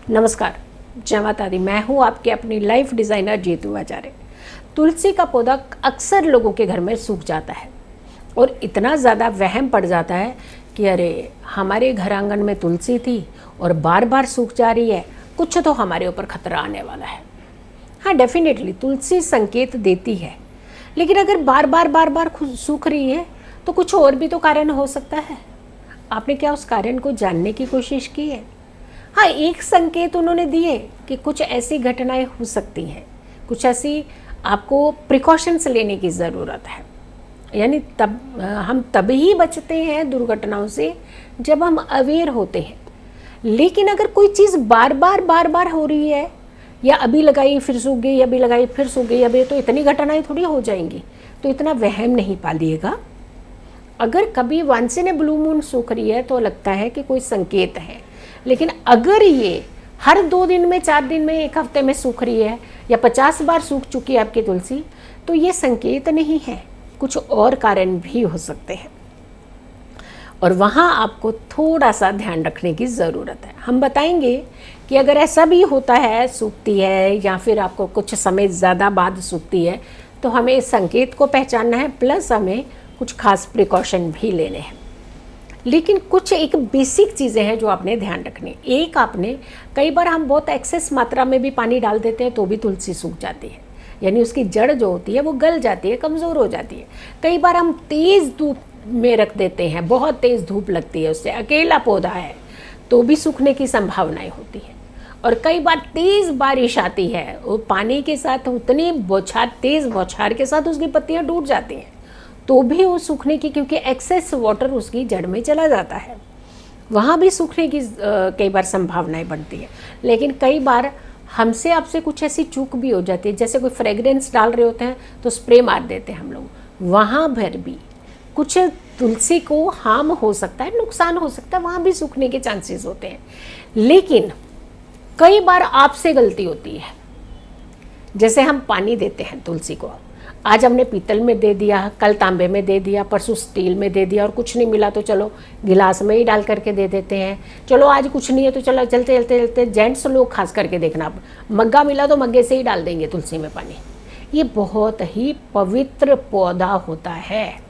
नमस्कार, जय माता दी। मैं हूँ आपके अपनी लाइफ डिज़ाइनर जीतू आचार्य। तुलसी का पौधा अक्सर लोगों के घर में सूख जाता है और इतना ज़्यादा वहम पड़ जाता है कि अरे हमारे घर आंगन में तुलसी थी और बार बार सूख जा रही है, कुछ तो हमारे ऊपर खतरा आने वाला है। हाँ, डेफिनेटली तुलसी संकेत देती है, लेकिन अगर बार बार खुद सूख रही है तो कुछ और भी तो कारण हो सकता है। आपने क्या उस कारण को जानने की कोशिश की है? हाँ, एक संकेत उन्होंने दिए कि कुछ ऐसी घटनाएं हो सकती हैं, कुछ ऐसी आपको प्रिकॉशंस लेने की ज़रूरत है। यानी हम तभी बचते हैं दुर्घटनाओं से जब हम अवेयर होते हैं। लेकिन अगर कोई चीज़ बार बार हो रही है, या अभी लगाई फिर सूख गई, अभी लगाई फिर सूख गई, अभी तो इतनी घटनाएं थोड़ी हो जाएंगी, तो इतना वहम नहीं पालिएगा। अगर कभी once in a blue moon सूख रही है तो लगता है कि कोई संकेत है, लेकिन अगर ये हर 2 दिन में, 4 दिन में, 1 हफ्ते में सूख रही है या 50 बार सूख चुकी है आपकी तुलसी, तो ये संकेत नहीं है, कुछ और कारण भी हो सकते हैं और वहाँ आपको थोड़ा सा ध्यान रखने की ज़रूरत है। हम बताएंगे कि अगर ऐसा भी होता है, सूखती है या फिर आपको कुछ समय ज़्यादा बाद सूखती है, तो हमें इस संकेत को पहचानना है, प्लस हमें कुछ खास प्रिकॉशन भी लेने हैं। लेकिन कुछ एक बेसिक चीज़ें हैं जो आपने ध्यान रखनी। एक, आपने कई बार हम बहुत एक्सेस मात्रा में भी पानी डाल देते हैं तो भी तुलसी सूख जाती है, यानी उसकी जड़ जो होती है वो गल जाती है, कमज़ोर हो जाती है। कई बार हम तेज़ धूप में रख देते हैं, बहुत तेज़ धूप लगती है उससे, अकेला पौधा है तो भी सूखने की संभावनाएं होती है। और कई बार तेज़ बारिश आती है, वो पानी के साथ उतनी तेज़ बौछार के साथ उसकी पत्तियाँ टूट जाती हैं, तो भी वो सूखने की, क्योंकि एक्सेस वाटर उसकी जड़ में चला जाता है, वहाँ भी सूखने की कई बार संभावनाएं बनती है। लेकिन कई बार हमसे आपसे कुछ ऐसी चूक भी हो जाती है, जैसे कोई फ्रेगरेंस डाल रहे होते हैं तो स्प्रे मार देते हैं हम लोग, वहाँ पर भी कुछ तुलसी को हार्म हो सकता है, नुकसान हो सकता है, वहाँ भी सूखने के चांसेस होते हैं। लेकिन कई बार आपसे गलती होती है, जैसे हम पानी देते हैं तुलसी को, आज हमने पीतल में दे दिया, कल तांबे में दे दिया, परसों स्टील में दे दिया, और कुछ नहीं मिला तो चलो गिलास में ही डाल करके दे देते हैं। चलो आज कुछ नहीं है तो चलो चलते चलते चलते, जेंट्स लोग खास करके देखना, मग्गा मिला तो मग्गे से ही डाल देंगे तुलसी में पानी। ये बहुत ही पवित्र पौधा होता है,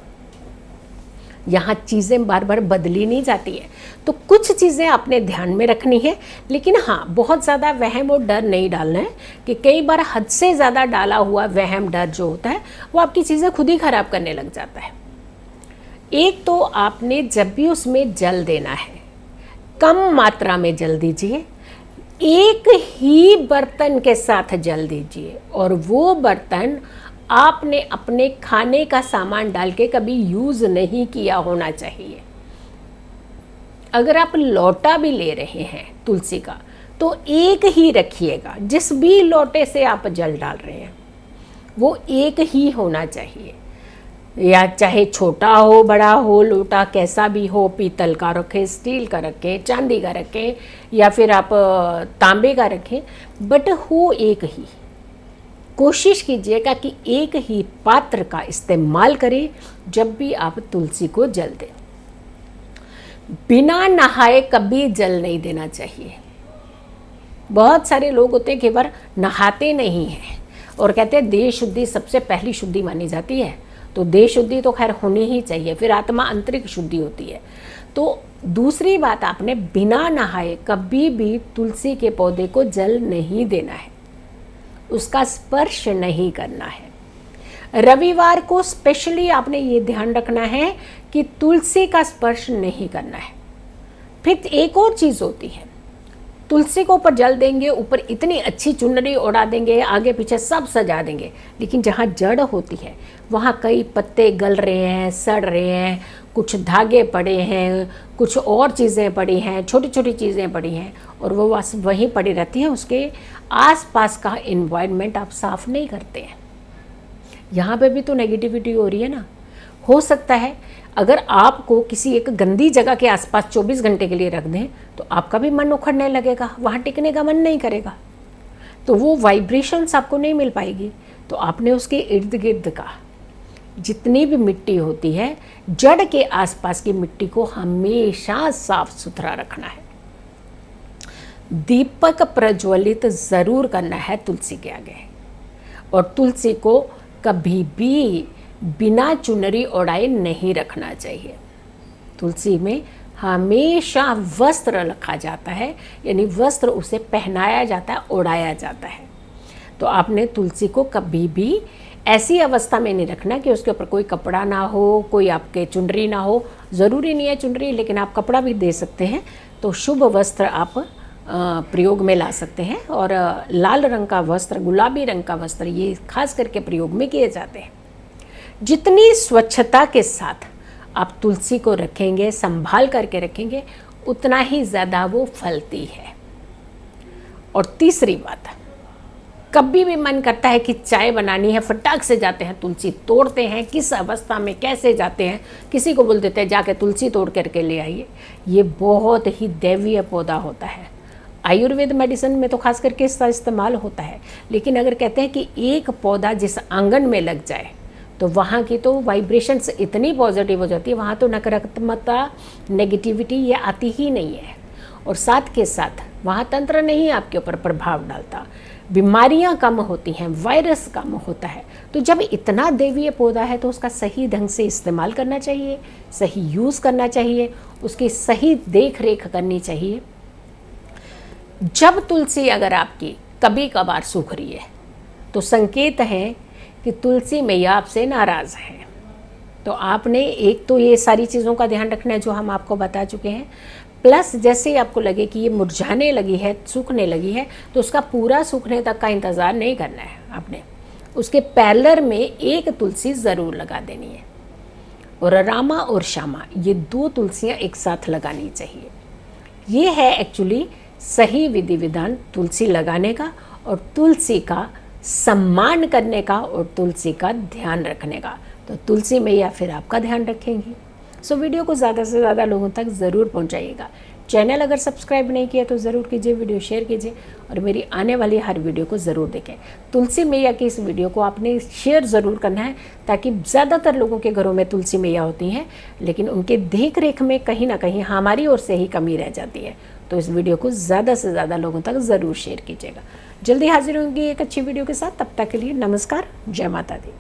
यहाँ चीज़ें बार बार बदली नहीं जाती है। तो कुछ चीज़ें आपने ध्यान में रखनी है, लेकिन हाँ, बहुत ज़्यादा वहम और डर नहीं डालना है कि कई बार हद से ज़्यादा डाला हुआ वहम डर जो होता है वो आपकी चीज़ें खुद ही ख़राब करने लग जाता है। एक तो आपने जब भी उसमें जल देना है, कम मात्रा में जल दीजिए, एक ही बर्तन के साथ जल दीजिए, और वो बर्तन आपने अपने खाने का सामान डाल के कभी यूज़ नहीं किया होना चाहिए। अगर आप लोटा भी ले रहे हैं तुलसी का तो एक ही रखिएगा, जिस भी लोटे से आप जल डाल रहे हैं वो एक ही होना चाहिए, या चाहे छोटा हो बड़ा हो लोटा, कैसा भी हो, पीतल का रखें, स्टील का रखें, चांदी का रखें, या फिर आप तांबे का रखें, बट हो एक ही। कोशिश कीजिएगा कि एक ही पात्र का इस्तेमाल करें जब भी आप तुलसी को जल दें। बिना नहाए कभी जल नहीं देना चाहिए। बहुत सारे लोग होते हैं कि बार नहाते नहीं हैं और कहते हैं देह शुद्धि सबसे पहली शुद्धि मानी जाती है, तो देह शुद्धि तो खैर होनी ही चाहिए, फिर आत्मा आंतरिक शुद्धि होती है। तो दूसरी बात, आपने बिना नहाए कभी भी तुलसी के पौधे को जल नहीं देना है, उसका स्पर्श नहीं करना है। रविवार को स्पेशली आपने ये ध्यान रखना है कि तुलसी का स्पर्श नहीं करना है। फिर एक और चीज़ होती है, तुलसी को ऊपर जल देंगे, ऊपर इतनी अच्छी चुनरी उड़ा देंगे, आगे पीछे सब सजा देंगे, लेकिन जहाँ जड़ होती है वहाँ कई पत्ते गल रहे हैं, सड़ रहे हैं, कुछ धागे पड़े हैं, कुछ और चीज़ें पड़ी हैं, छोटी छोटी चीज़ें पड़ी हैं, और वो बस वहीं पड़ी रहती हैं। उसके आसपास का एनवायरनमेंट आप साफ़ नहीं करते हैं, यहाँ पे भी तो नेगेटिविटी हो रही है ना। हो सकता है अगर आपको किसी एक गंदी जगह के आसपास 24 घंटे के लिए रख दें तो आपका भी मन उखड़ने लगेगा, वहाँ टिकने का मन नहीं करेगा, तो वो वाइब्रेशंस आपको नहीं मिल पाएगी। तो आपने उसके इर्द गिर्द का जितनी भी मिट्टी होती है, जड़ के आसपास की मिट्टी को हमेशा साफ सुथरा रखना है। दीपक प्रज्वलित ज़रूर करना है तुलसी के आगे। और तुलसी को कभी भी बिना चुनरी ओढ़ाए नहीं रखना चाहिए। तुलसी में हमेशा वस्त्र रखा जाता है, यानी वस्त्र उसे पहनाया जाता है, ओढ़ाया जाता है। तो आपने तुलसी को कभी भी ऐसी अवस्था में नहीं रखना कि उसके ऊपर कोई कपड़ा ना हो, कोई आपके चुनरी ना हो। ज़रूरी नहीं है चुनरी, लेकिन आप कपड़ा भी दे सकते हैं। तो शुभ वस्त्र आप प्रयोग में ला सकते हैं। और लाल रंग का वस्त्र, गुलाबी रंग का वस्त्र, ये खास करके प्रयोग में किए जाते हैं। जितनी स्वच्छता के साथ आप तुलसी को रखेंगे, संभाल करके रखेंगे, उतना ही ज़्यादा वो फलती है। और तीसरी बात, कभी भी मन करता है कि चाय बनानी है, फटाक से जाते हैं तुलसी तोड़ते हैं, किस अवस्था में कैसे जाते हैं, किसी को बोल देते हैं जाके तुलसी तोड़ करके ले आइए। ये बहुत ही दैवीय पौधा होता है। आयुर्वेद मेडिसिन में तो खास करके इसका इस्तेमाल होता है। लेकिन अगर कहते हैं कि एक पौधा जिस आंगन में लग जाए तो वहाँ की तो वाइब्रेशंस इतनी पॉजिटिव हो जाती है, वहाँ तो नकारात्मकता, नेगेटिविटी ये आती ही नहीं है। और साथ के साथ वहाँ तंत्र नहीं आपके ऊपर प्रभाव डालता, बीमारियाँ कम होती हैं, वायरस कम होता है। तो जब इतना दैवीय पौधा है तो उसका सही ढंग से इस्तेमाल करना चाहिए, सही यूज़ करना चाहिए, उसकी सही देख रेख करनी चाहिए। जब तुलसी अगर आपकी कभी कभार सूख रही है तो संकेत है कि तुलसी मैया आपसे नाराज़ है। तो आपने एक तो ये सारी चीज़ों का ध्यान रखना है जो हम आपको बता चुके हैं, प्लस जैसे ही आपको लगे कि ये मुरझाने लगी है, सूखने लगी है, तो उसका पूरा सूखने तक का इंतज़ार नहीं करना है आपने। उसके पैरेलल में एक तुलसी ज़रूर लगा देनी है। और रामा और श्यामा ये 2 तुलसियाँ एक साथ लगानी चाहिए। ये है एक्चुअली सही विधि विधान तुलसी लगाने का और तुलसी का सम्मान करने का और तुलसी का ध्यान रखने का। तो तुलसी मैया फिर आपका ध्यान रखेंगी। सो वीडियो को ज़्यादा से ज़्यादा लोगों तक ज़रूर पहुंचाइएगा। चैनल अगर सब्सक्राइब नहीं किया तो ज़रूर कीजिए, वीडियो शेयर कीजिए और मेरी आने वाली हर वीडियो को ज़रूर देखें। तुलसी मैया की इस वीडियो को आपने शेयर ज़रूर करना है ताकि ज़्यादातर लोगों के घरों में तुलसी मैया होती हैं, लेकिन उनके देख रेख में कहीं ना कहीं हमारी ओर से ही कमी रह जाती है। तो इस वीडियो को ज़्यादा से ज़्यादा लोगों तक ज़रूर शेयर कीजिएगा। जल्दी हाजिर होंगी एक अच्छी वीडियो के साथ। तब तक के लिए नमस्कार, जय माता दी।